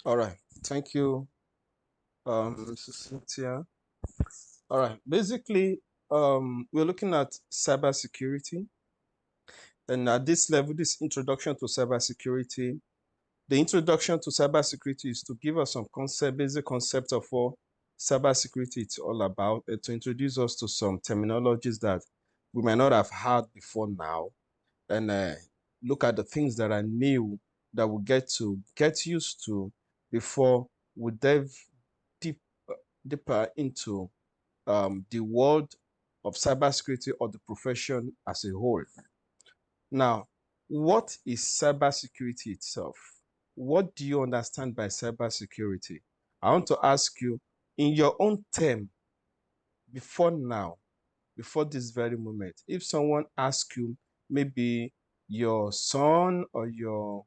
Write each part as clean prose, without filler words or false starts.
All right. Thank you, Mrs. Cynthia. All right. Basically, we're looking at cybersecurity. And at this level, this introduction to cybersecurity, the introduction to cybersecurity is to give us some basic concept of what cybersecurity is all about, and to introduce us to some terminologies that we might not have heard before now, and look at the things that are new that we get used to before we dive deep, deeper into the world of cybersecurity or the profession as a whole. Now, what is cybersecurity itself? What do you understand by cybersecurity? I want to ask you, in your own term, before now, before this very moment, if someone asks you, maybe your son or your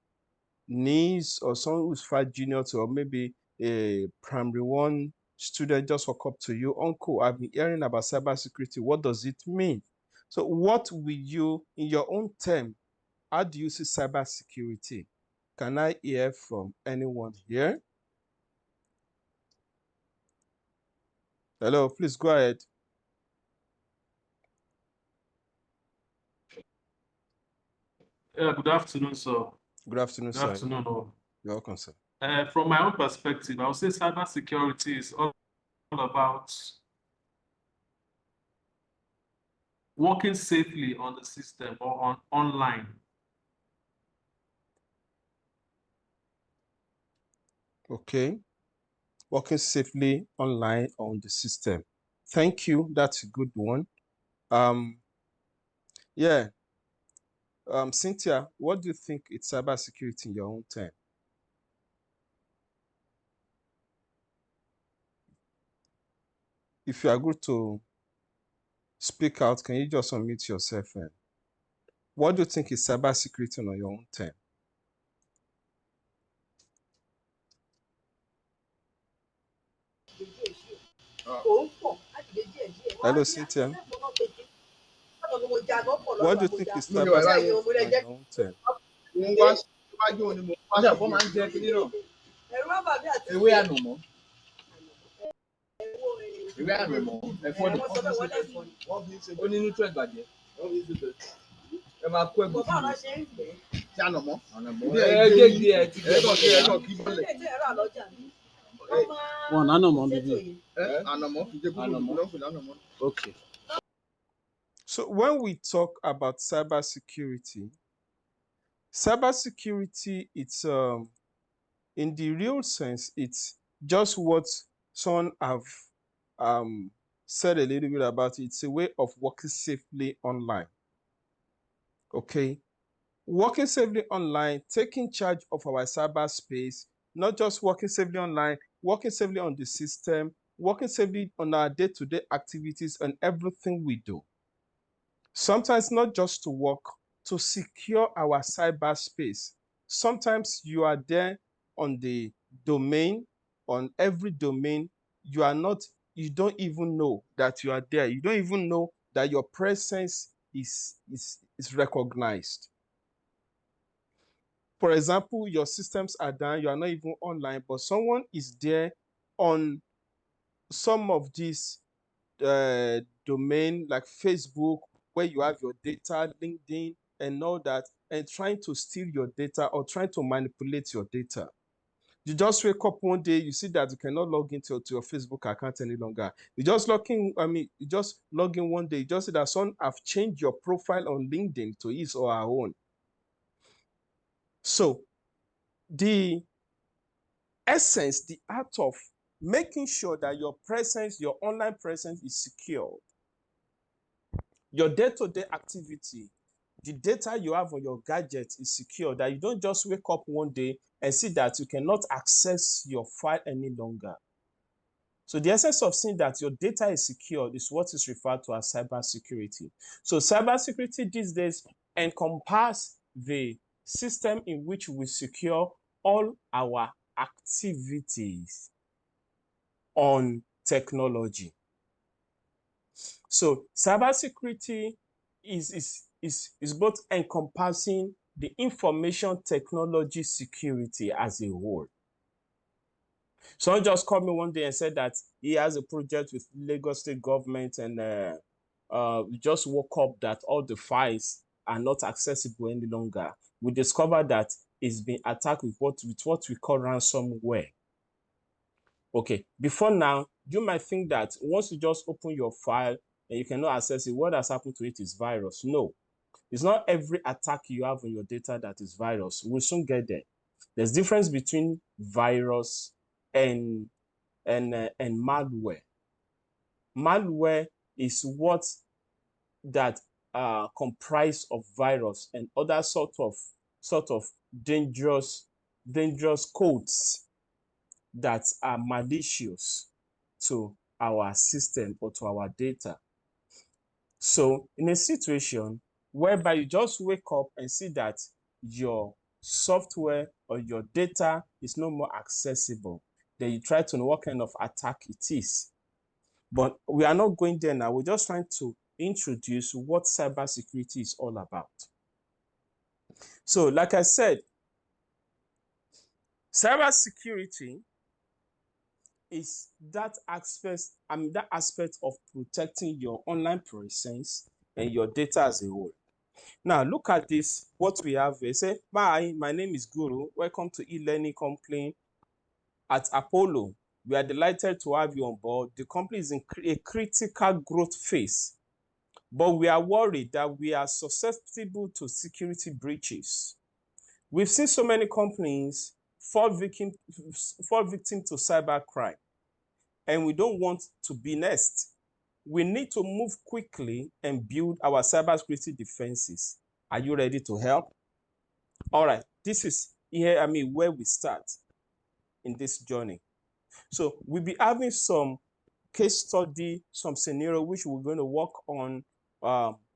niece or someone who's far junior to, or maybe a primary one student just walk up to you, uncle, I've been hearing about cybersecurity. What does it mean? So, what will you, in your own term, how do you see cybersecurity? Can I hear from anyone here? Hello, please go ahead. Yeah, good afternoon, sir. Good afternoon, Good sir. afternoon, all. You're welcome, sir. From my own perspective, I would say cybersecurity is all about working safely on the system or online. Okay. Working safely online on the system. Thank you. That's a good one. Um, yeah. Cynthia, what do you think it's cybersecurity in your own term? If you are good to speak out, can you just unmute yourself? What do you think is cybersecurity on your own term? Hello, Cynthia. What do you think is cybersecurity on your own term? Ewé ànàmọ́. Ewé ànàmọ́. Ẹ̀fọ́ ni ó ní nutrient bàjẹ́. Ẹ máa kó ẹ̀gúsí mi. Ṣé ànàmọ́? Ànàmọ́. Ẹ gé igi ẹ ti gé ẹ̀fọ́ kí bọ́lẹ̀. Wọn ànàmọ́ bíbí. Ànàmọ́ kì í jẹ́ kúkúrú lọ́fù lánàmọ́. Okay. So when we talk about cybersecurity, cybersecurity, it's in the real sense, it's just what someone have said a little bit about it. It's a way of working safely online. Okay, working safely online, taking charge of our cyberspace, not just working safely online, working safely on the system, working safely on our day-to-day activities and everything we do. Sometimes not just to work, to secure our cyberspace. Sometimes you are there on the domain, on every domain, you don't even know that you are there. You don't even know that your presence is recognized. For example, your systems are down, you are not even online, but someone is there on some of these domain like Facebook, where you have your data, LinkedIn, and all that, and trying to steal your data or trying to manipulate your data. You just wake up one day, you see that you cannot log into to your Facebook account any longer. You just log in one day, you just see that someone have changed your profile on LinkedIn to his or her own. So the essence, the art of making sure that your presence, your online presence is secure. Your day-to-day activity, the data you have on your gadget is secure, that you don't just wake up one day and see that you cannot access your file any longer. So the essence of saying that your data is secure is what is referred to as cybersecurity. So cybersecurity these days encompass the system in which we secure all our activities on technology. So cybersecurity is both encompassing the information technology security as a whole. Someone just called me one day and said that he has a project with Lagos State government and we just woke up that all the files are not accessible any longer. We discovered that it's been attacked with what we call ransomware. Okay, before now, you might think that once you just open your file and you cannot access it, what has happened to it is virus. No, it's not every attack you have on your data that is virus. We'll soon get there. There's difference between virus and malware. Malware is what that comprise of virus and other sort of dangerous codes that are malicious to our system or to our data. So in a situation whereby you just wake up and see that your software or your data is no more accessible, then you try to know what kind of attack it is. But we are not going there now. We're just trying to introduce what cybersecurity is all about. So, like I said, cybersecurity is that aspect of protecting your online presence and your data as a whole. Now, look at this. What we have here. Say, "Hi, my name is Guru. Welcome to e-learning company at Apollo. We are delighted to have you on board. The company is in a critical growth phase, but we are worried that we are susceptible to security breaches. We've seen so many companies fall victim to cybercrime, and we don't want to be next. We need to move quickly and build our cybersecurity defenses. Are you ready to help?" All right, this is here, where we start in this journey. So we'll be having some case study, some scenario which we're going to work on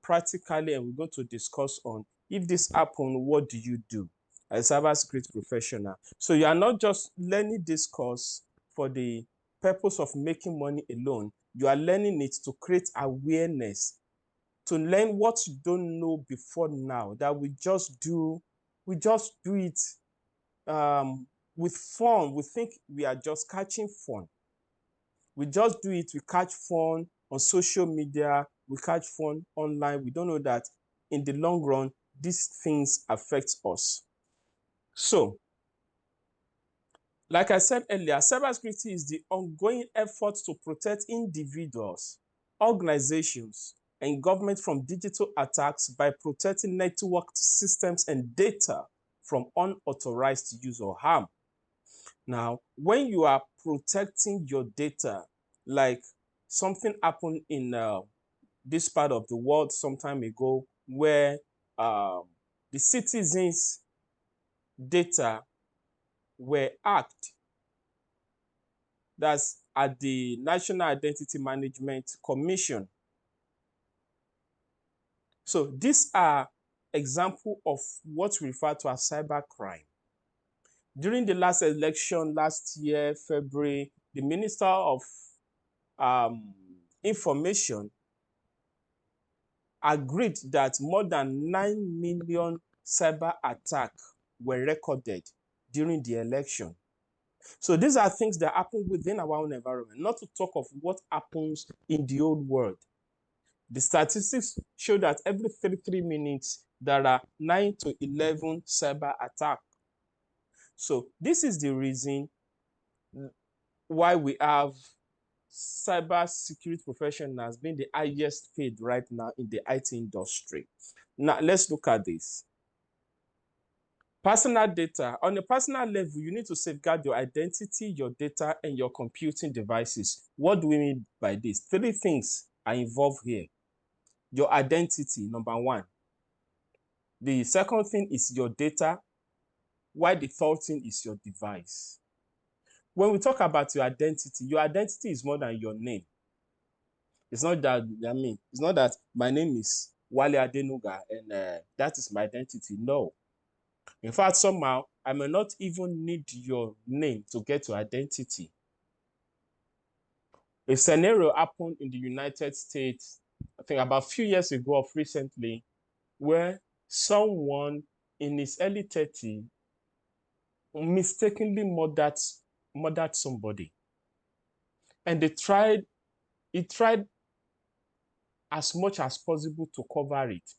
practically, and we're going to discuss on if this happen, what do you do as a cybersecurity professional? So you are not just learning this course for the purpose of making money alone. You are learning it to create awareness, to learn what you don't know before now, that we just do it with fun. We think we are just catching fun. We just do it, we catch fun on social media, we catch fun online. We don't know that in the long run, these things affect us. So, like I said earlier, cybersecurity is the ongoing effort to protect individuals, organizations, and government from digital attacks by protecting network systems and data from unauthorized use or harm. Now, when you are protecting your data, like something happened in this part of the world some time ago, where the citizens' data were hacked. That's at the National Identity Management Commission. So these are examples of what we refer to as cybercrime. During the last election last year, February, the Minister of Information agreed that more than 9 million cyber attacks were recorded during the election. So these are things that happen within our own environment, not to talk of what happens in the old world. The statistics show that every 33 minutes, there are 9 to 11 cyber attacks. So this is the reason why we have cyber security professionals being the highest paid right now in the IT industry. Now, let's look at this. Personal data. On a personal level, you need to safeguard your identity, your data, and your computing devices. What do we mean by this? 3 things are involved here. Your identity, number 1. The second thing is your data, while the third thing is your device. When we talk about your identity is more than your name. It's not that, it's not that my name is Wale Adenuga and that is my identity. No. In fact, somehow, I may not even need your name to get your identity. A scenario happened in the United States, I think about a few years ago or recently, where someone in his early 30s mistakenly murdered murdered somebody. And it tried as much as possible to cover it.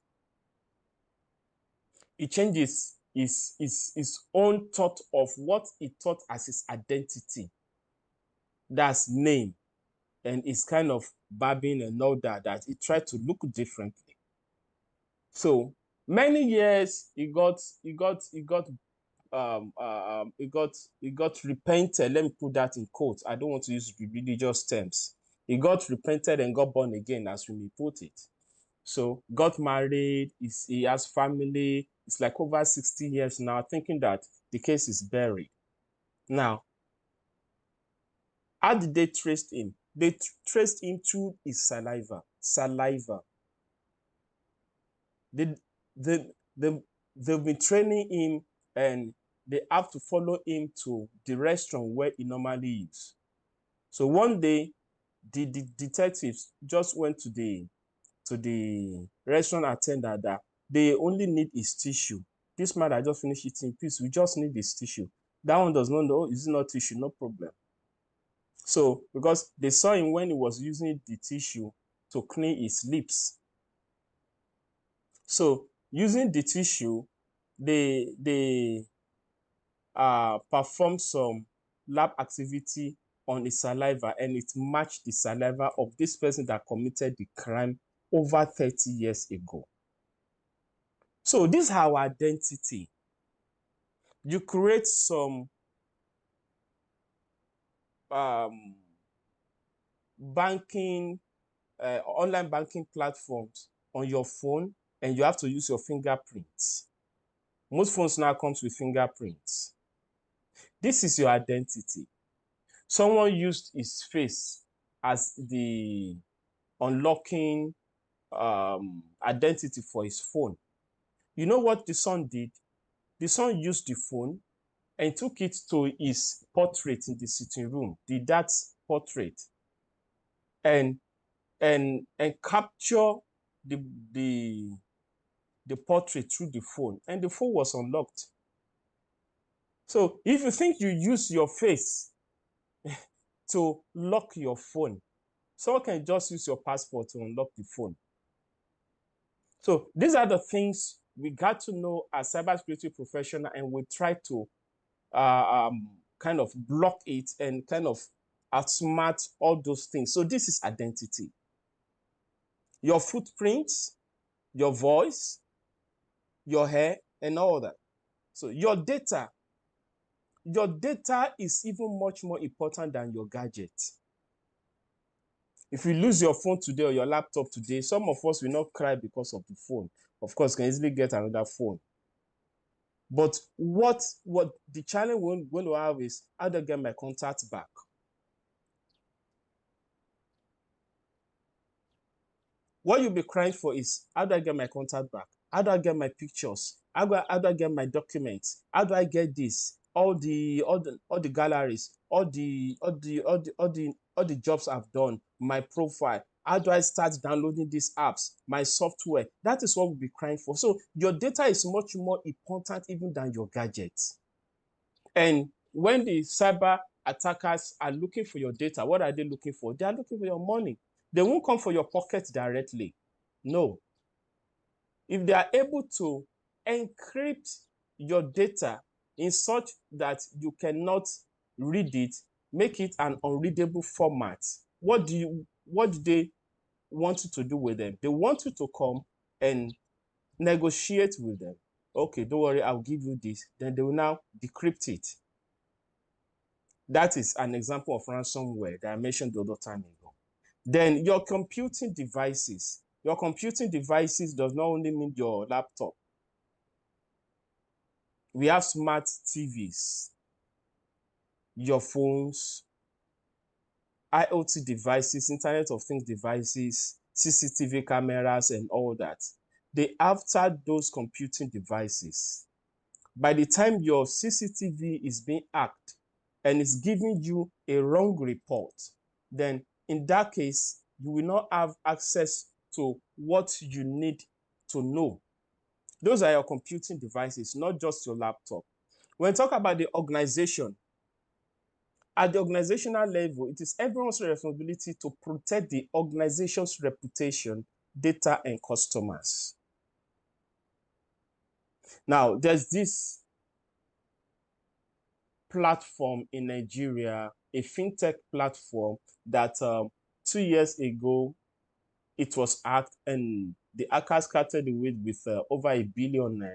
It changes his own thought of what he thought as his identity. That's name. And it's kind of barbing and all that he tried to look differently. So many years he got repented. Let me put that in quotes. I don't want to use religious terms. He got repented and got born again, as we may put it. So got married, he has family. It's like over 60 years now, thinking that the case is buried. Now, how did they trace him? They traced him through his saliva. They, they've been training him, and they have to follow him to the restaurant where he normally is. So one day, the detectives just went to the restaurant attendant that they only need his tissue. This man that just finished eating, please, we just need his tissue. That one does not know, is it not tissue? No problem. So, because they saw him when he was using the tissue to clean his lips. So, using the tissue, they performed some lab activity on his saliva, and it matched the saliva of this person that committed the crime over 30 years ago. So this is our identity. You create some banking, online banking platforms on your phone, and you have to use your fingerprints. Most phones now comes with fingerprints. This is your identity. Someone used his face as the unlocking identity for his phone. You know what the son did? The son used the phone and took it to his portrait in the sitting room, the dad's portrait, and capture the portrait through the phone, and the phone was unlocked. So if you think you use your face to lock your phone, someone can just use your passport to unlock the phone. So these are the things we got to know as cybersecurity professional, and we try to kind of block it and kind of outsmart all those things. So this is identity. Your footprints, your voice, your hair, and all that. So your data is even much more important than your gadget. If you lose your phone today or your laptop today, some of us will not cry because of the phone. Of course, can easily get another phone. But what the challenge we're going to have is, how do I get my contact back? What you'll be crying for is, how do I get my contact back? How do I get my pictures? How do I get my documents? How do I get this? All the galleries, all the jobs I've done, my profile. How do I start downloading these apps, my software? That is what we'll be crying for. So your data is much more important even than your gadgets. And when the cyber attackers are looking for your data, what are they looking for? They are looking for your money. They won't come for your pocket directly. No. If they are able to encrypt your data in such that you cannot read it, make it an unreadable format, what do they want you to do with them? They want you to come and negotiate with them. Okay, don't worry, I'll give you this. Then they will now decrypt it. That is an example of ransomware that I mentioned the other time ago. Then your computing devices. Your computing devices does not only mean your laptop. We have smart TVs, your phones, IoT devices, Internet of Things devices, CCTV cameras, and all that. They after those computing devices. By the time your CCTV is being hacked and is giving you a wrong report, then in that case, you will not have access to what you need to know. Those are your computing devices, not just your laptop. When we talk about the organization, At the organizational level, it is everyone's responsibility to protect the organization's reputation, data, and customers. Now, there's this platform in Nigeria, a fintech platform that 2 years ago it was hacked, and the hackers carted away with over ₦1 billion.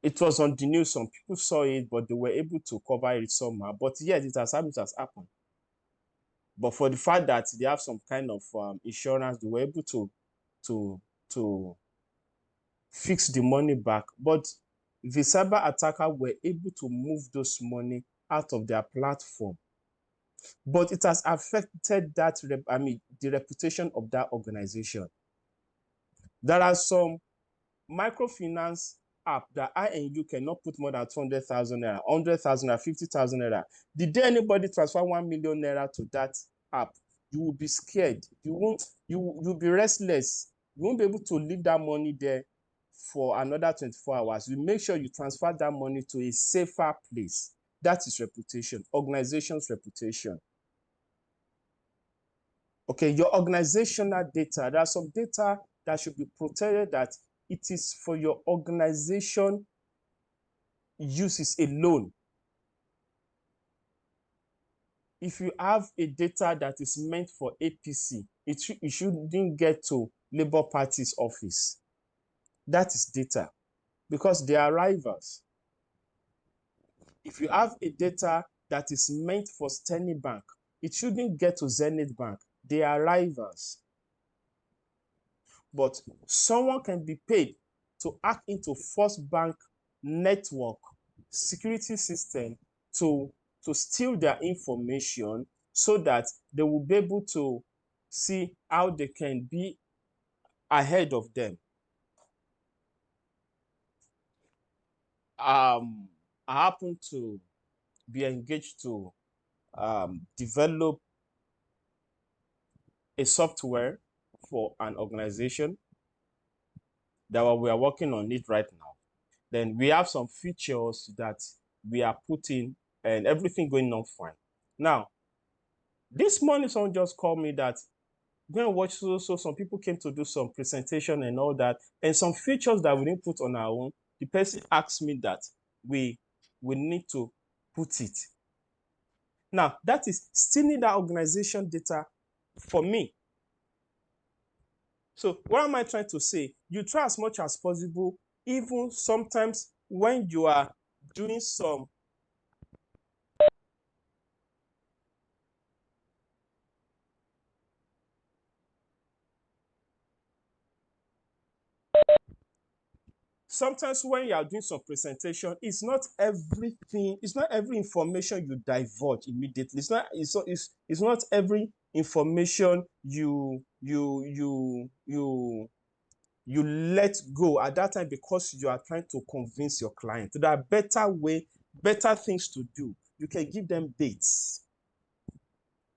It was on the news, some people saw it, but they were able to cover it somehow. But yes, it has happened. But for the fact that they have some kind of insurance, they were able to fix the money back. But the cyber attacker were able to move those money out of their platform. But it has affected the reputation of that organization. There are some microfinance app that I and you cannot put more than 200,000 naira, 100,000 naira, 50,000 naira. The day anybody transfer 1 million naira to that app, you will be scared. You'll be restless. You won't be able to leave that money there for another 24 hours. You make sure you transfer that money to a safer place. That is reputation, organization's reputation. Okay, your organizational data, there are some data that should be protected, that it is for your organization uses alone. If you have a data that is meant for APC, it shouldn't get to Labour Party's office. That is data, because they are rivals. If you have a data that is meant for Sterling Bank, it shouldn't get to Zenith Bank. They are rivals. But someone can be paid to hack into First Bank network security system to steal their information, so that they will be able to see how they can be ahead of them. I happen to be engaged to develop a software for an organization that we are working on it right now. Then we have some features that we are putting, and everything going on fine. Now, this morning someone just called me that go and watch so some people came to do some presentation and all that, and some features that we didn't put on our own. The person asked me that we need to put it. Now, that is stealing that organization data for me. So what am I trying to say? You try as much as possible, even sometimes when you are doing some sometimes when you are doing some presentation, it's not everything, it's not every information you divulge immediately. It's not every information you let go at that time, because you are trying to convince your client. There are better things to do. You can give them dates.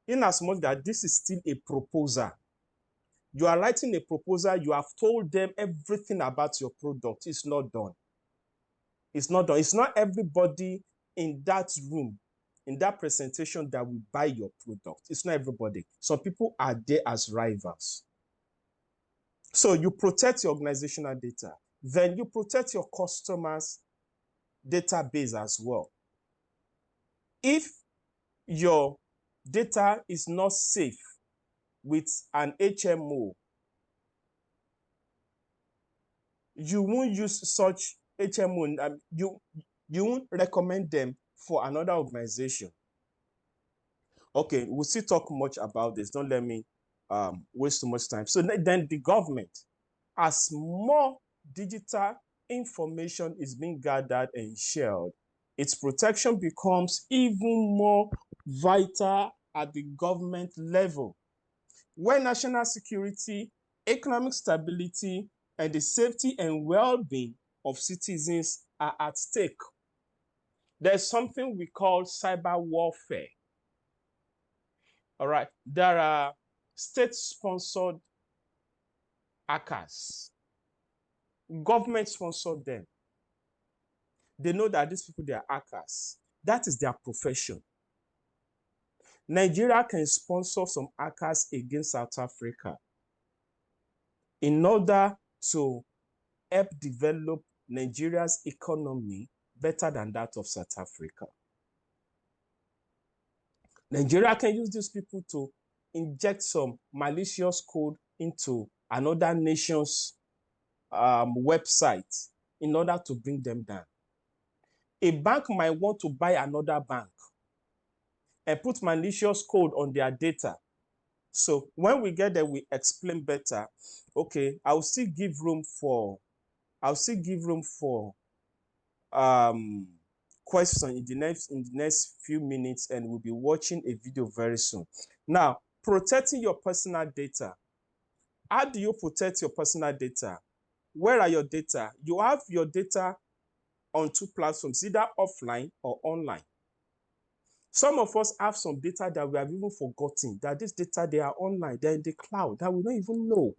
In as much that this is still a proposal. You are writing a proposal, you have told them everything about your product. It's not done. It's not done. It's not everybody in that room, in that presentation, that will buy your product. It's not everybody. Some people are there as rivals. So you protect your organizational data. Then you protect your customers' database as well. If your data is not safe with an HMO, you won't use such HMO. You won't recommend them for another organization. Okay, we'll still talk much about this. Don't let me waste too much time. So then the government, as more digital information is being gathered and shared, its protection becomes even more vital at the government level. When national security, economic stability, and the safety and well-being of citizens are at stake, there's something we call cyber warfare. All right, there are state-sponsored hackers. Government sponsored them. They know that these people, they are hackers. That is their profession. Nigeria can sponsor some hackers against South Africa in order to help develop Nigeria's economy better than that of South Africa. Nigeria can use these people to inject some malicious code into another nation's website in order to bring them down. A bank might want to buy another bank and put malicious code on their data. So when we get there, we explain better. Okay, I'll still give room for question in the next few minutes, and we'll be watching a video very soon. Now, protecting your personal data. How do you protect your personal data? Where are your data? You have your data on two platforms, either offline or online. Some of us have some data that we have even forgotten, that this data, they are online, they're in the cloud, that we don't even know.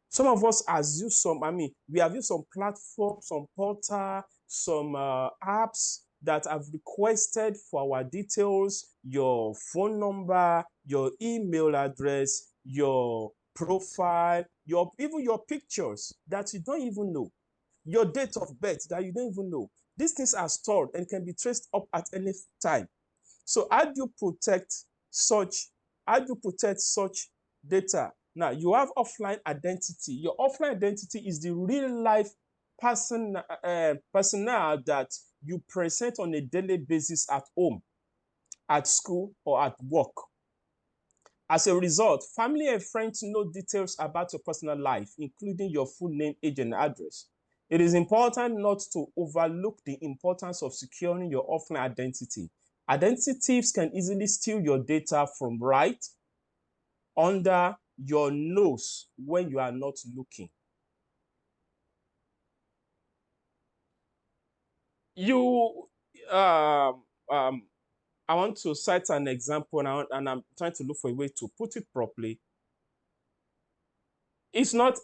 Some of us has used we have used some platforms, some portal, some apps that have requested for our details, your phone number, your email address, your profile, even your pictures that you don't even know, your date of birth that you don't even know. These things are stored and can be traced up at any time. So how do you protect such data? Now, you have offline identity. Your offline identity is the real life personnel that you present on a daily basis at home, at school, or at work. As a result, family and friends know details about your personal life, including your full name, age, and address. It is important not to overlook the importance of securing your offline identity. Identity thieves can easily steal your data from right under your nose when you are not looking. I want to cite an example, and I'm trying to look for a way to put it properly. It's not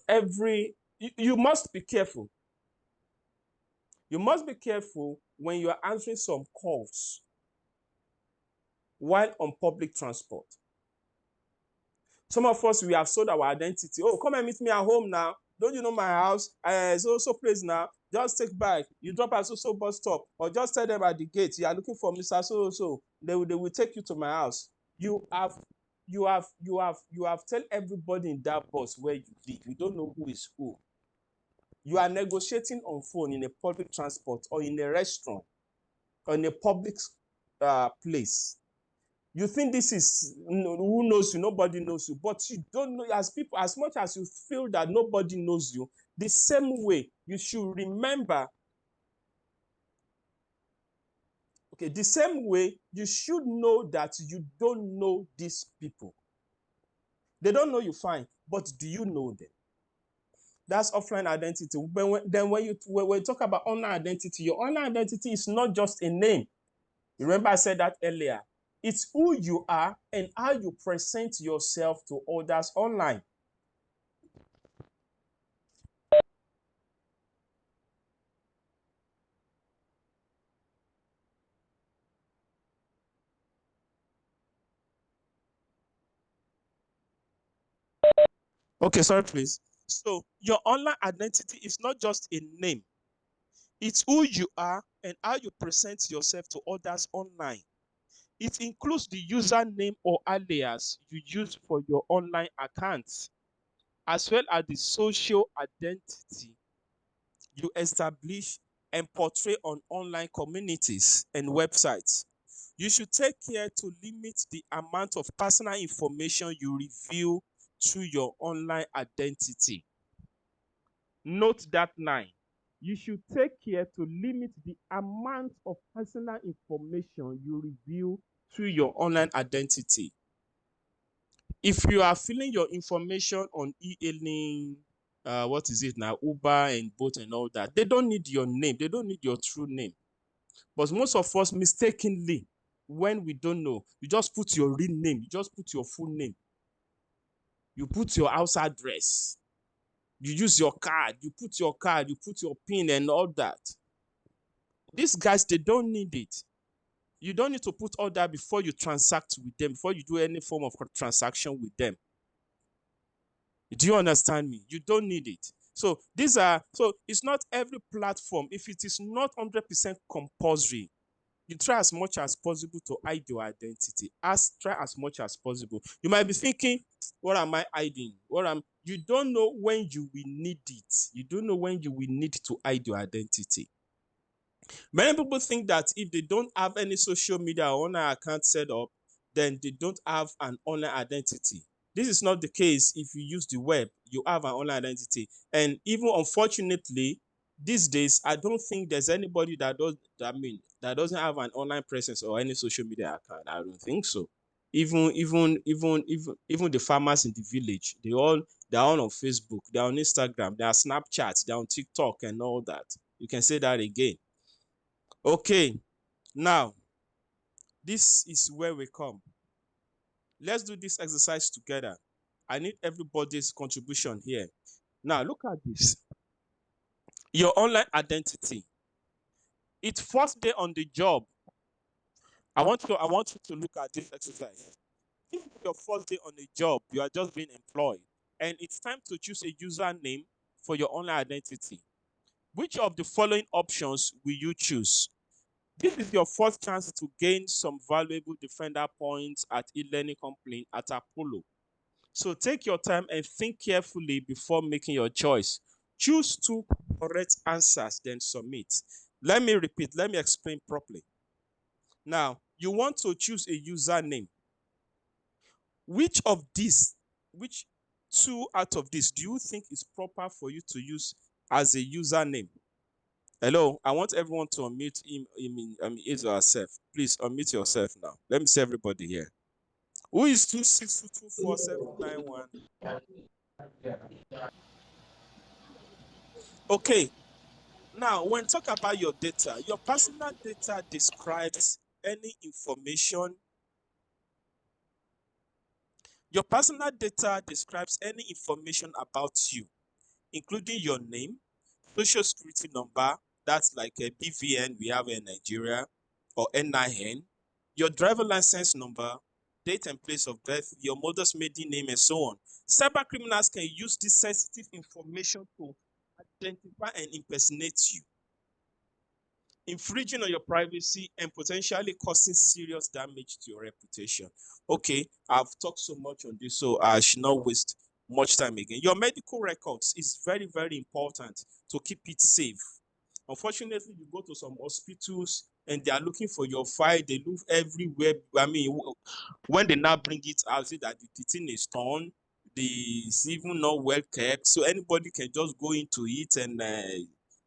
you must be careful. You must be careful when you are answering some calls while on public transport. Some of us, we have sold our identity. Oh, come and meet me at home now. Don't you know my house? So place now. Just take back. You drop at so bus stop, or just tell them at the gate you are looking for Mr. So. They will take you to my house. You have tell everybody in that bus where you live. You don't know who is who. You are negotiating on phone in a public transport or in a restaurant or in a public place. You think this is who knows you, nobody knows you, but you don't know. As much as you feel that nobody knows you, the same way you should remember, the same way you should know that you don't know these people. They don't know you fine, but do you know them? That's offline identity. Then when you talk about online identity, your online identity is not just a name. Remember I said that earlier. It's who you are and how you present yourself to others online. Okay, sorry, please. So your online identity is not just a name. It's who you are and how you present yourself to others online. It includes the username or alias you use for your online accounts, as well as the social identity you establish and portray on online communities and websites. You should take care to limit the amount of personal information you reveal through your online identity. Note that 9. You should take care to limit the amount of personal information you reveal through your online identity. If you are filling your information on e-hailing, what is it now, Uber and Bolt and all that, they don't need your name. They don't need your true name. But most of us mistakenly, when we don't know, you just put your real name. You just put your full name. You put your house address. You use your card. You put your PIN and all that. These guys, they don't need it. You don't need to put all that before you transact with them, before you do any form of transaction with them. Do you understand me? You don't need it. So it's not every platform. If it is not 100% compulsory, you try as much as possible to hide your identity. Try as much as possible. You might be thinking, what am I hiding? You don't know when you will need it. You don't know when you will need to hide your identity. Many people think that if they don't have any social media or online account set up, then they don't have an online identity. This is not the case. If you use the web, you have an online identity. And even unfortunately, these days, I don't think there's anybody that doesn't have an online presence or any social media account. I don't think so. Even the farmers in the village, they're all on Facebook, they're on Instagram, they're on Snapchat, they're on TikTok and all that. You can say that again. Okay, now this is where we come. Let's do this exercise together. I need everybody's contribution here. Now, look at this. Your online identity. It's first day on the job. I want you to look at this exercise. If it's your first day on the job, you are just being employed, and it's time to choose a username for your online identity. Which of the following options will you choose? This is your first chance to gain some valuable defender points at e-learning company at Apollo. So take your time and think carefully before making your choice. Choose two correct answers, then submit. Let me repeat, let me explain properly. Now, you want to choose a username. Which two out of these do you think is proper for you to use as a username? Hello, I want everyone to unmute his or herself. Please unmute yourself now. Let me see everybody here. Who is 262247191? Okay. Now, when talk about your data, your personal data describes any information. Your personal data describes any information about you, including your name, social security number, that's like a BVN we have in Nigeria, or NIN, your driver license number, date and place of birth, your mother's maiden name, and so on. Cyber criminals can use this sensitive information to identify and impersonate you, infringing on your privacy and potentially causing serious damage to your reputation. Okay, I've talked so much on this, so I should not waste much time again. Your medical records is very, very important to keep it safe. Unfortunately, you go to some hospitals and they are looking for your file. They look everywhere. I mean, when they now bring it out, see that the thing is torn, it's even not well kept. So anybody can just go into it and,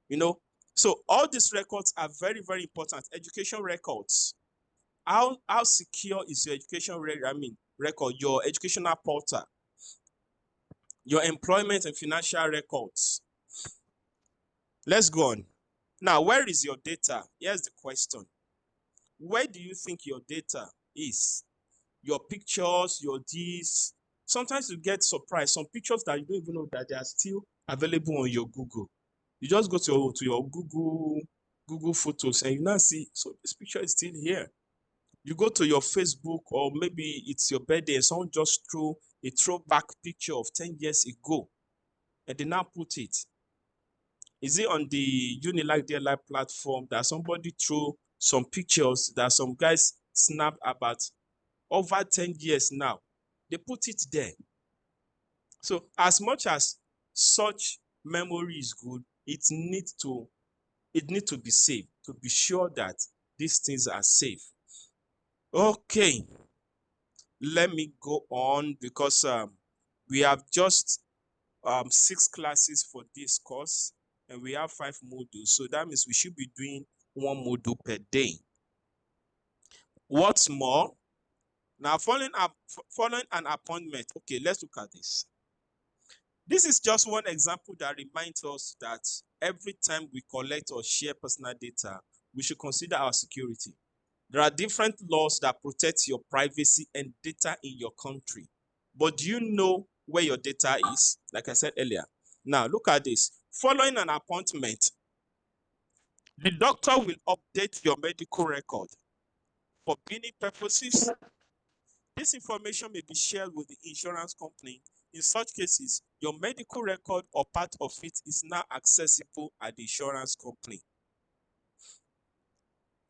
you know. So all these records are very, very important. Education records. How secure is your education record, your educational portal, your employment and financial records? Let's go on. Now, where is your data? Here's the question. Where do you think your data is? Your pictures, your this. Sometimes you get surprised. Some pictures that you don't even know that they are still available on your Google. You just go to your Google Photos and you now see, so this picture is still here. You go to your Facebook, or maybe it's your birthday and someone just threw a throwback picture of 10 years ago and they now put it. Is it on the Unilike Dear Life platform that somebody threw some pictures that some guys snapped about over 10 years now? They put it there. So as much as such memory is good, it needs to be safe, to be sure that these things are safe. Okay, let me go on because we have just 6 classes for this course and we have 5 modules. So that means we should be doing 1 module per day. What's more, now following an appointment. Okay, let's look at this. This is just one example that reminds us that every time we collect or share personal data, we should consider our security. There are different laws that protect your privacy and data in your country. But do you know where your data is? Like I said earlier. Now, look at this. Following an appointment, the doctor will update your medical record. For billing purposes, this information may be shared with the insurance company. In such cases, your medical record or part of it is now accessible at the insurance company.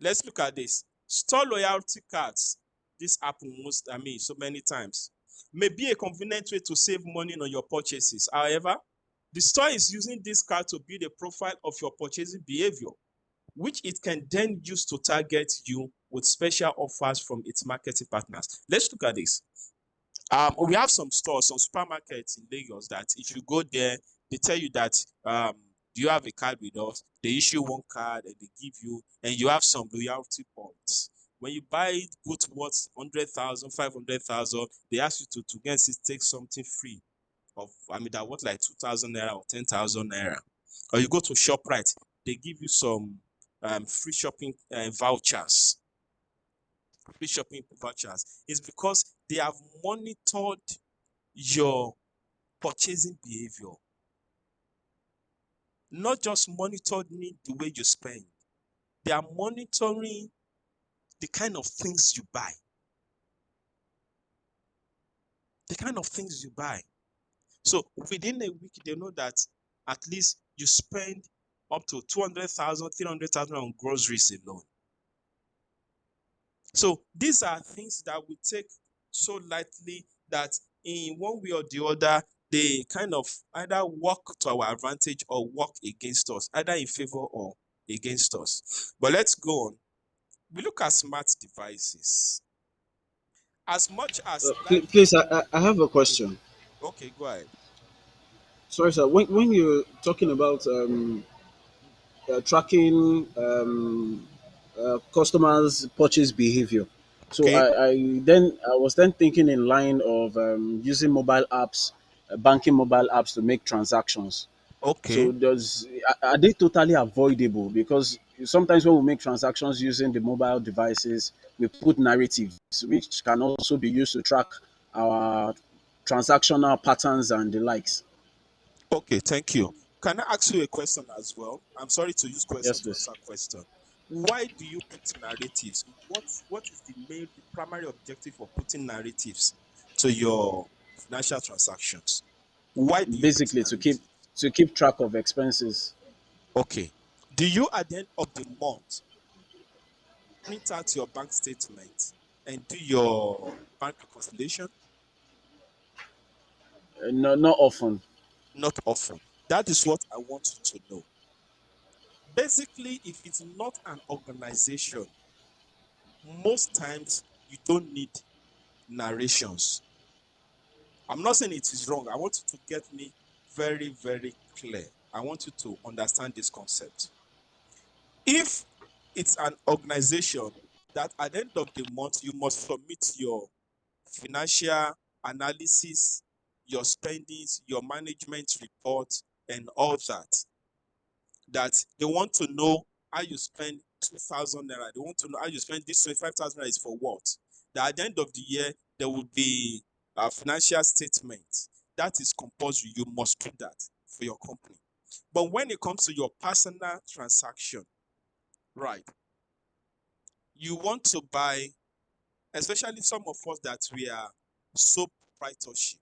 Let's look at this. Store loyalty cards. This happens, so many times. May be a convenient way to save money on your purchases. However, the store is using this card to build a profile of your purchasing behavior, which it can then use to target you with special offers from its marketing partners. Let's look at this. We have some stores, some supermarkets in Lagos that if you go there, they tell you that do you have a card with us? They issue one card and they give you, and you have some loyalty points. When you buy goods worth 100,000, 500,000, they ask you to get take something free of that worth like 2,000 naira or 10,000 naira. Or you go to ShopRite, they give you some free shopping vouchers. Free shopping vouchers is because they have monitored your purchasing behavior. Not just monitoring the way you spend, they are monitoring the kind of things you buy. The kind of things you buy. So within a week, they know that at least you spend up to 200,000, 300,000 on groceries alone. So these are things that we take so lightly that in one way or the other, they kind of either work to our advantage or work against us, either in favor or against us. But let's go on. We look at smart devices. As much as Please, I have a question. Okay, go ahead. Sorry, sir. When you're talking about tracking customers' purchase behavior, so Okay. I was then thinking in line of using mobile apps, banking mobile apps to make transactions. Okay. So are they totally avoidable? Because sometimes when we make transactions using the mobile devices, we put narratives, which can also be used to track our transactional patterns and the likes. Okay, thank you. Can I ask you a question as well? I'm sorry to use question Yes, to please. answer question. Why do you put narratives? What is the primary objective of putting narratives to your financial transactions? Why do you put Basically, narratives? to keep track of expenses. Okay. Do you at the end of the month print out your bank statement and do your bank reconciliation? No, not often. Not often. That is what I want you to know. Basically, if it's not an organization, most times you don't need narrations. I'm not saying it is wrong. I want you to get me very, very clear. I want you to understand this concept. If it's an organization that at the end of the month you must submit your financial analysis, your spendings, your management report, and all that they want to know how you spend 2,000 naira. They want to know how you spend this 25,000 naira is for what. That at the end of the year, there will be a financial statement. That is compulsory. You must do that for your company. But when it comes to your personal transaction, right, you want to buy, especially some of us that we are sole proprietorship,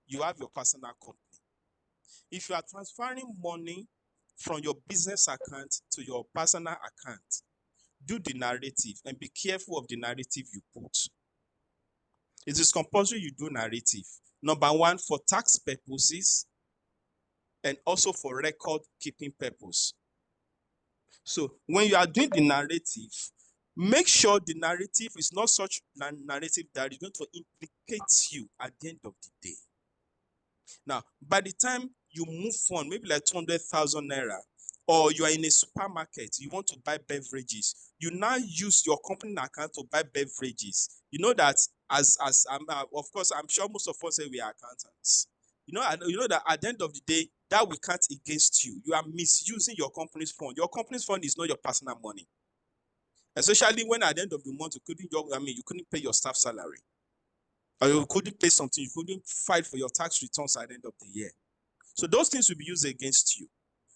you have your personal company. If you are transferring money from your business account to your personal account, do the narrative and be careful of the narrative you put. It is compulsory you do narrative. Number one, for tax purposes and also for record keeping purpose. So when you are doing the narrative, make sure the narrative is not such narrative that is going to implicate you at the end of the day. Now, by the time you move on, maybe like 200,000 naira, or you are in a supermarket, you want to buy beverages, you now use your company account to buy beverages. You know that as of course, I'm sure most of us say we are accountants. You know that at the end of the day, that will count against you. You are misusing your company's fund. Your company's fund is not your personal money. Especially when at the end of the month you couldn't pay your staff salary. Or you couldn't pay something, you couldn't file for your tax returns at the end of the year. So those things will be used against you.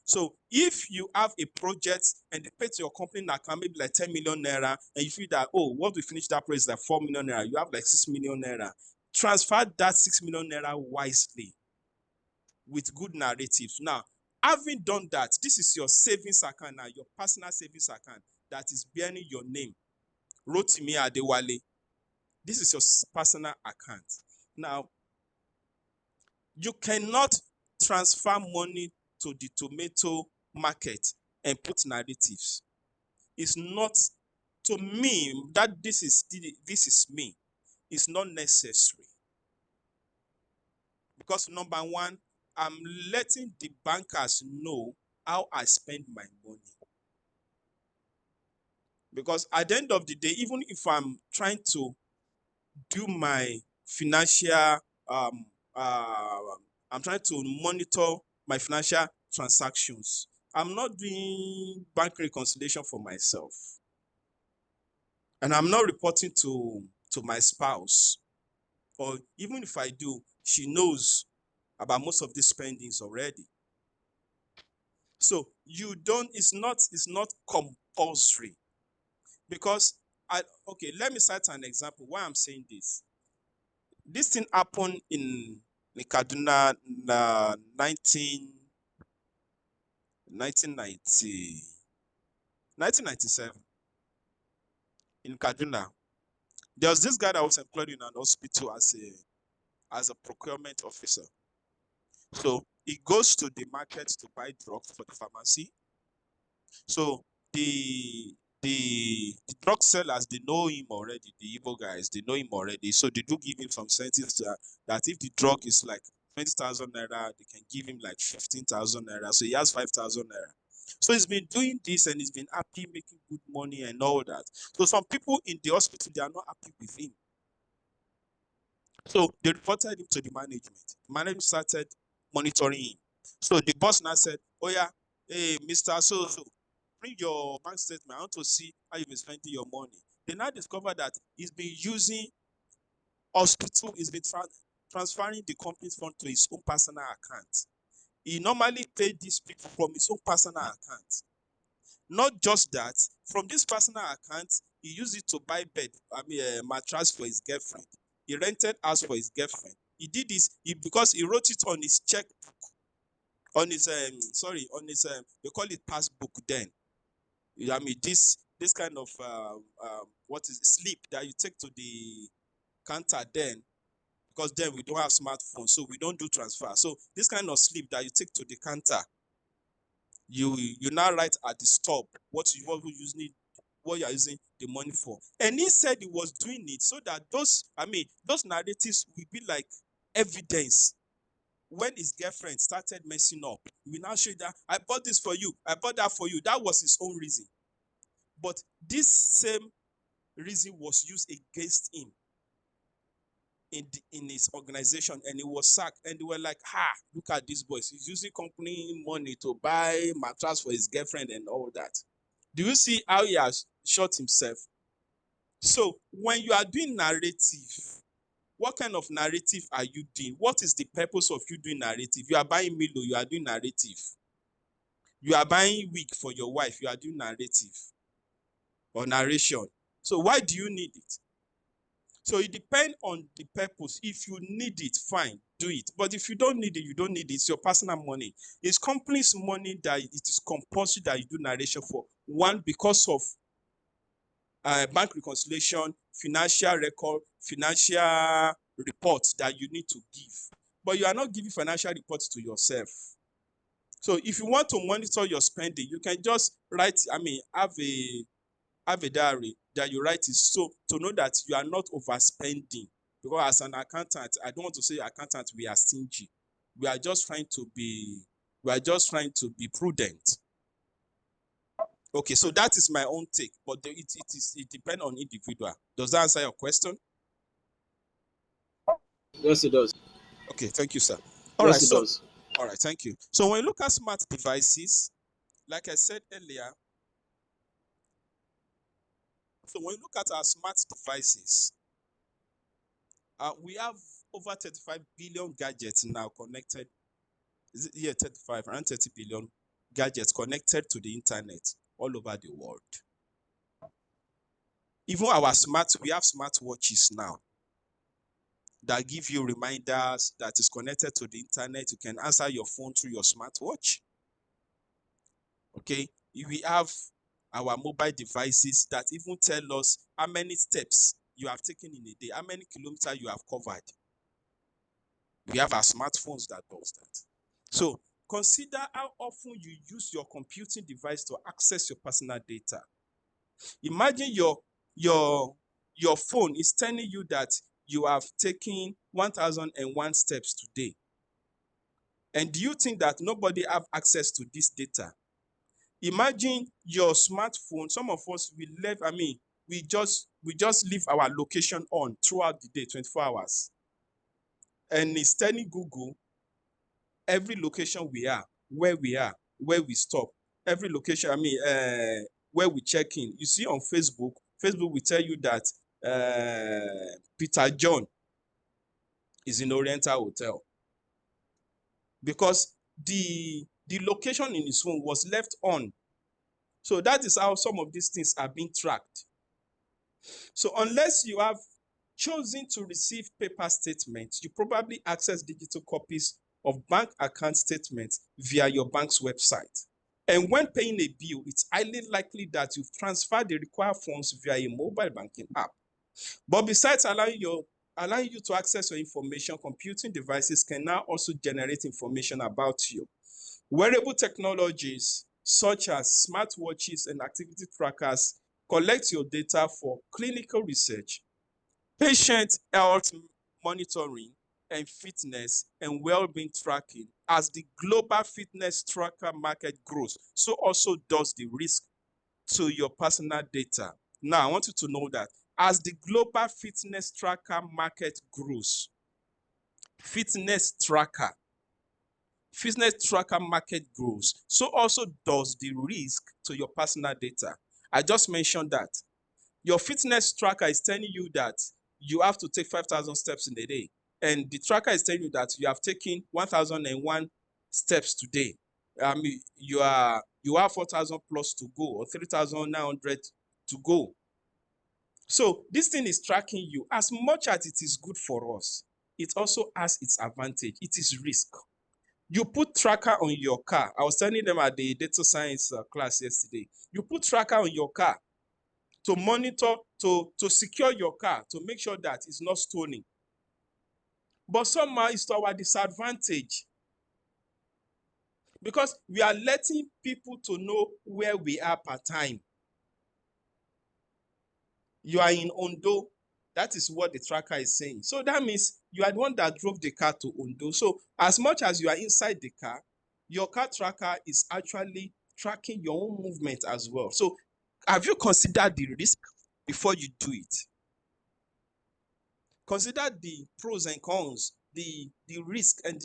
So if you have a project and they pay to your company in account maybe like 10 million naira, and you feel that, oh, once we finish that project is like 4 million naira, you have like 6 million naira. Transfer that 6 million naira wisely with good narratives. Now, having done that, this is your savings account now, your personal savings account that is bearing your name, Rotimi Adewale. This is your personal account. Now, you cannot transfer money to the tomato market and put narratives. It's not, to me, that this is me. It's not necessary. Because number one, I'm letting the bankers know how I spend my money. Because at the end of the day, even if I'm trying to do my financial, um, uh, I'm trying to monitor my financial transactions, I'm not doing bank reconciliation for myself. And I'm not reporting to my spouse. Or even if I do, she knows about most of these spendings already. So it's not compulsory. Because let me cite an example why I'm saying this. This thing happened in Kaduna 1997 in Kaduna. There was this guy that was employed in an hospital as a procurement officer. So he goes to the market to buy drugs for the pharmacy. So the drug sellers, they know him already, the evil guys, they know him already. So they do give him some incentives that if the drug is like 20,000 naira, they can give him like 15,000 naira. So he has 5,000 naira. So he's been doing this and he's been happy, making good money and all that. So some people in the hospital, they are not happy with him. So they reported him to the management. The management started monitoring him. So the boss now said, oh yeah, hey, Mr. So, bring your bank statement. I want to see how you've been spending your money. They now discovered that he's been using hospital, he's been transferring the company's fund to his own personal account. He normally paid these people from his own personal account. Not just that, from this personal account, he used it to buy mattress for his girlfriend. He rented house for his girlfriend. He did this because he wrote it on his checkbook, on his they call it passbook then. This kind of slip that you take to the counter then, because then we don't have smartphones, so we don't do transfer. So this kind of slip that you take to the counter, you now write at the stop what you are using the money for. And he said he was doing it so that those narratives will be like evidence. When his girlfriend started messing up, he will now show you that I bought this for you, I bought that for you. That was his own reason. But this same reason was used against him in his organization, and he was sacked. And they were like, look at this boy. He's using company money to buy mattress for his girlfriend and all that. Do you see how he has shot himself? So when you are doing narrative, what kind of narrative are you doing? What is the purpose of you doing narrative? You are buying Milo, you are doing narrative. You are buying wig for your wife, you are doing narrative or narration. So why do you need it? So it depends on the purpose. If you need it, fine, do it. But if you don't need it, you don't need it. It's your personal money. It's company's money that it is compulsory that you do narration for. One, because of bank reconciliation, financial record, financial reports that you need to give. But you are not giving financial reports to yourself. So if you want to monitor your spending, you can just have a diary that you write it so to know that you are not overspending. Because as an accountant, I don't want to say accountant, we are stingy. We are just trying to be prudent. Okay, so that is my own take, but it depends on individual. Does that answer your question? Yes, it does. Okay, thank you, sir. Yes, it does. All right, thank you. So when you look at smart devices, like I said earlier, so when you look at our smart devices, we have over 35 billion gadgets now connected. Is it 35? Around 30 billion gadgets connected to the internet all over the world. Even we have smartwatches now that give you reminders that is connected to the internet. You can answer your phone through your smartwatch. Okay, we have our mobile devices that even tell us how many steps you have taken in a day, how many kilometers you have covered. We have our smartphones that does that. So consider how often you use your computing device to access your personal data. Imagine your phone is telling you that you have taken 1001 steps today. And do you think that nobody have access to this data? Imagine your smartphone. Some of us we just leave our location on throughout the day, 24 hours. And it's telling Google every location we are, where we stop, every location, where we check in. You see on Facebook will tell you that Peter John is in Oriental Hotel because the location in his phone was left on. So that is how some of these things are being tracked. So unless you have chosen to receive paper statements, you probably access digital copies of bank account statements via your bank's website. And when paying a bill, it's highly likely that you've transferred the required funds via a mobile banking app. But besides allowing you to access your information, computing devices can now also generate information about you. Wearable technologies such as smartwatches and activity trackers collect your data for clinical research, patient health monitoring, and fitness and well-being tracking. As the global fitness tracker market grows, so also does the risk to your personal data. Now, I want you to know that as the global fitness tracker market grows, fitness tracker market grows, so also does the risk to your personal data. I just mentioned that. Your fitness tracker is telling you that you have to take 5,000 steps in a day. And the tracker is telling you that you have taken 1,001 steps today. You have 4,000 plus to go or 3,900 to go. So this thing is tracking you. As much as it is good for us, it also has its advantage. It is risk. You put tracker on your car. I was telling them at the data science class yesterday. You put tracker on your car to monitor, to secure your car, to make sure that it's not stolen. But somehow it's to our disadvantage because we are letting people to know where we are per time. You are in Ondo. That is what the tracker is saying. So that means you are the one that drove the car to Ondo. So as much as you are inside the car, your car tracker is actually tracking your own movement as well. So have you considered the risk before you do it? Consider the pros and cons, the risk and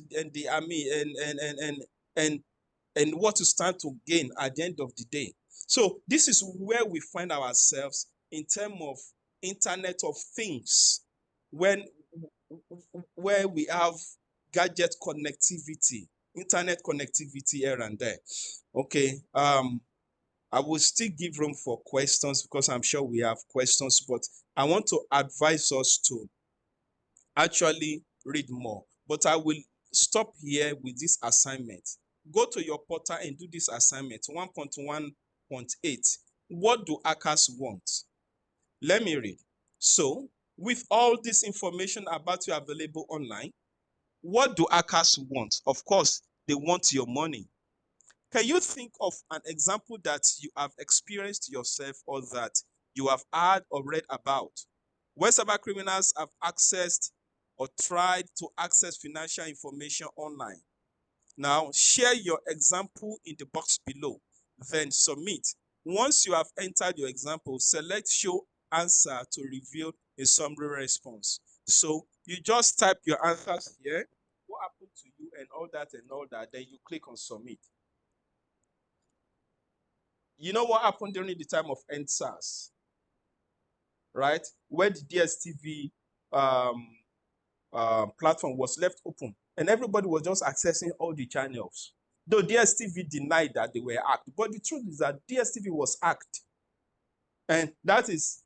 what you stand to gain at the end of the day. So this is where we find ourselves in terms of Internet of Things, where we have gadget connectivity, internet connectivity here and there. Okay. I will still give room for questions because I'm sure we have questions, but I want to advise us to actually read more. But I will stop here with this assignment. Go to your portal and do this assignment, 1.1.8. What do hackers want? Let me read. So, with all this information about you available online, what do hackers want? Of course, they want your money. Can you think of an example that you have experienced yourself or that you have heard or read about, where cyber criminals have accessed or tried to access financial information online? Now, share your example in the box below, then submit. Once you have entered your example, select Show Answer to reveal a summary response. So you just type your answers here, what happened to you and all that, then you click on Submit. You know what happened during the time of EndSARS, right? Where the DSTV platform was left open and everybody was just accessing all the channels. Though DSTV denied that they were hacked, but the truth is that DSTV was hacked. And that is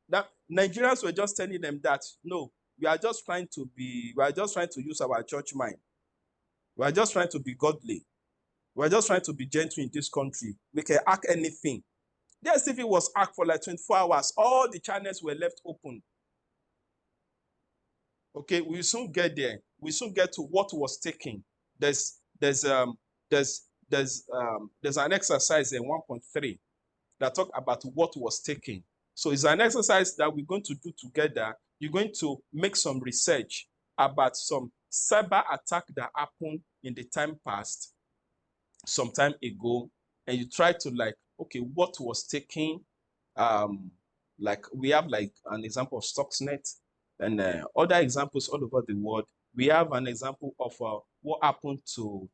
that Nigerians were just telling them that no, we are just trying to use our church mind. We are just trying to be godly. We are just trying to be gentle in this country. We can hack anything. DSTV was hacked for like 24 hours. All the channels were left open. Okay, we soon get there. We soon get to what was taken. There's an exercise in 1.3 that talk about what was taken. So it's an exercise that we're going to do together. You're going to make some research about some cyber attack that happened in the time past, some time ago, and you try to like, okay, what was taken? Like we have like an example of Stuxnet and other examples all over the world. We have an example of what happened to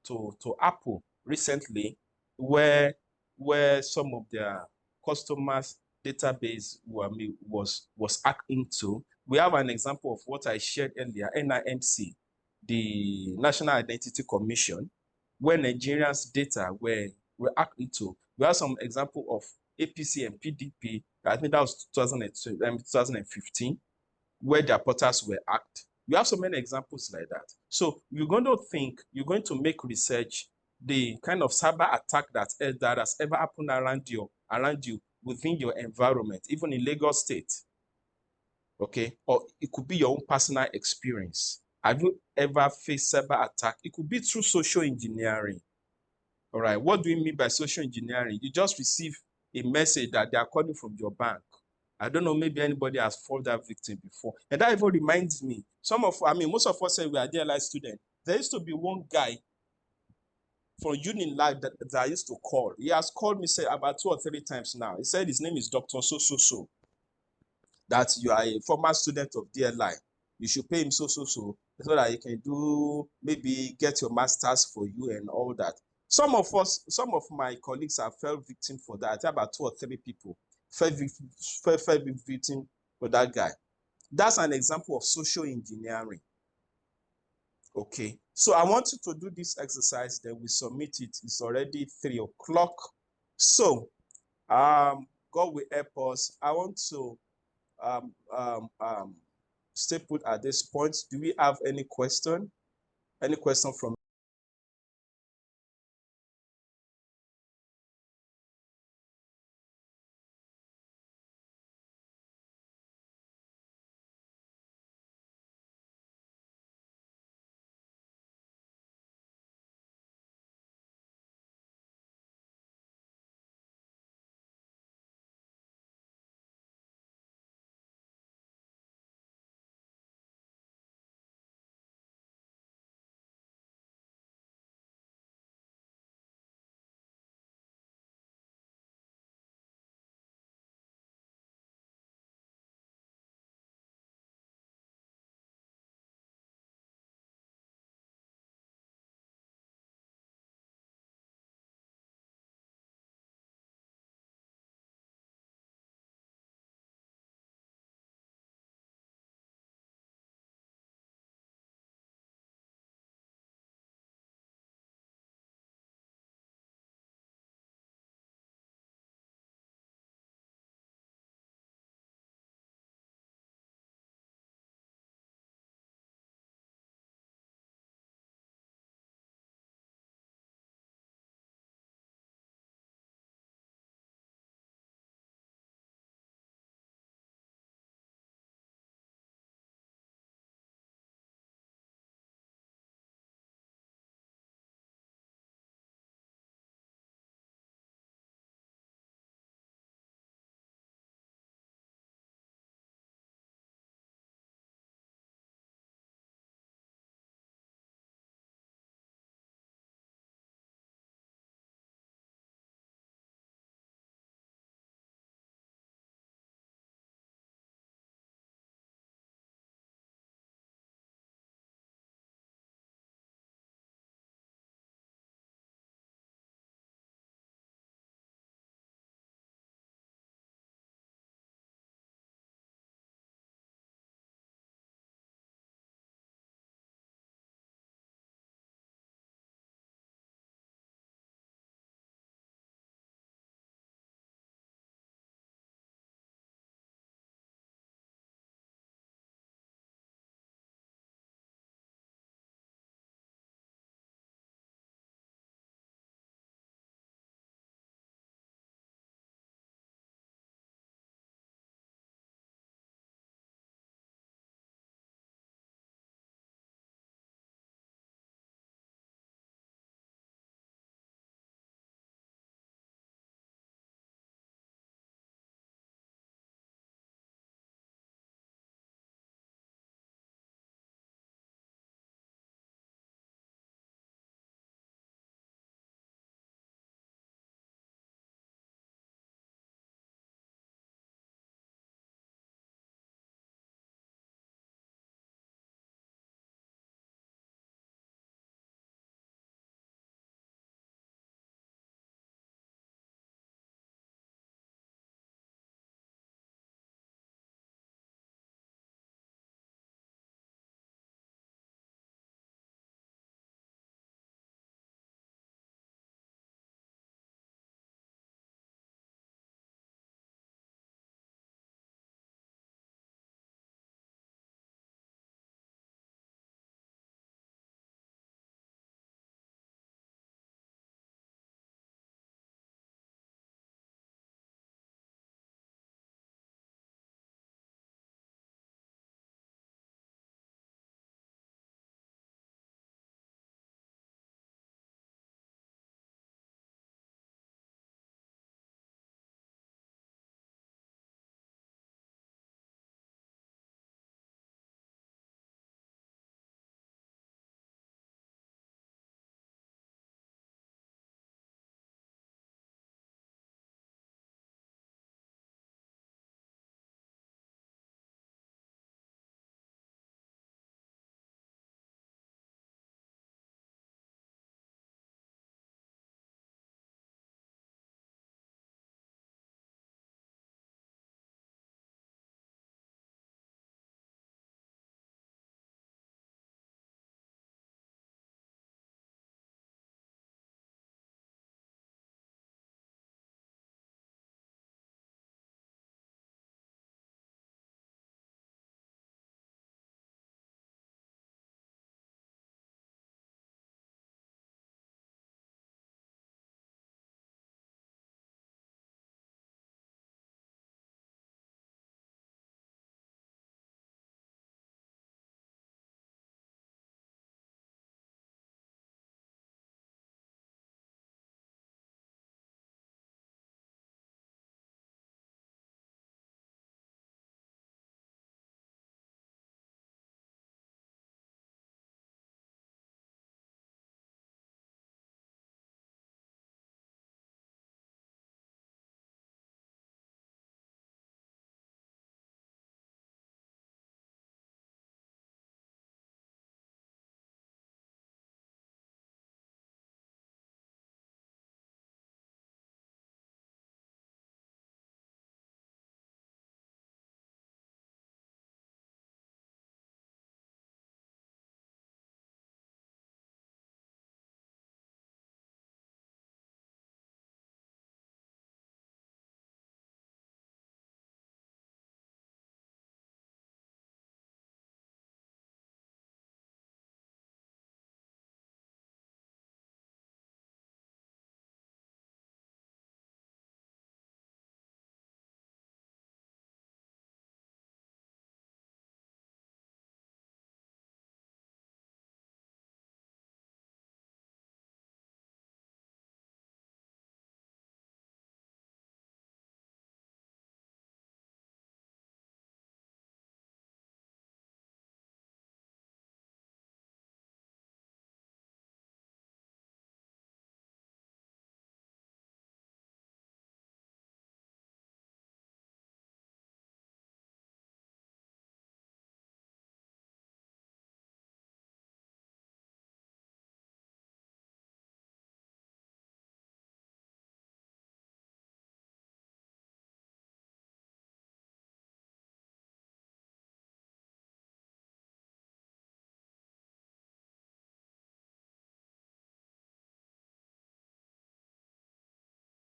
Apple recently, where some of their customers' database was hacked into. We have an example of what I shared earlier, NIMC, the National Identity Commission, where Nigerians' data were hacked into. We have some example of APC and PDP. I think that was 2015, where their portals were hacked. We have so many examples like that. So you're going to make research, the kind of cyber attack that has ever happened around you within your environment, even in Lagos State. Okay, or it could be your own personal experience. Have you ever faced cyber attack? It could be through social engineering. All right, what do you mean by social engineering? You just receive a message that they are calling from your bank. I don't know, maybe anybody has fallen that victim before. And that even reminds me, most of us say we are DLI students. There used to be one guy from Unilag that I used to call. He has called me, say, about 2 or 3 times now. He said his name is Dr. So, that you are a former student of DLI. You should pay him so that he can maybe get your masters for you and all that. Some of my colleagues have fell victim for that. About 2 or 3 people fell victim for that guy. That's an example of social engineering. Okay, so I want you to do this exercise, then we submit it. It's already 3 o'clock. So, God will help us. I want to stay put at this point. Do we have any question? Any question from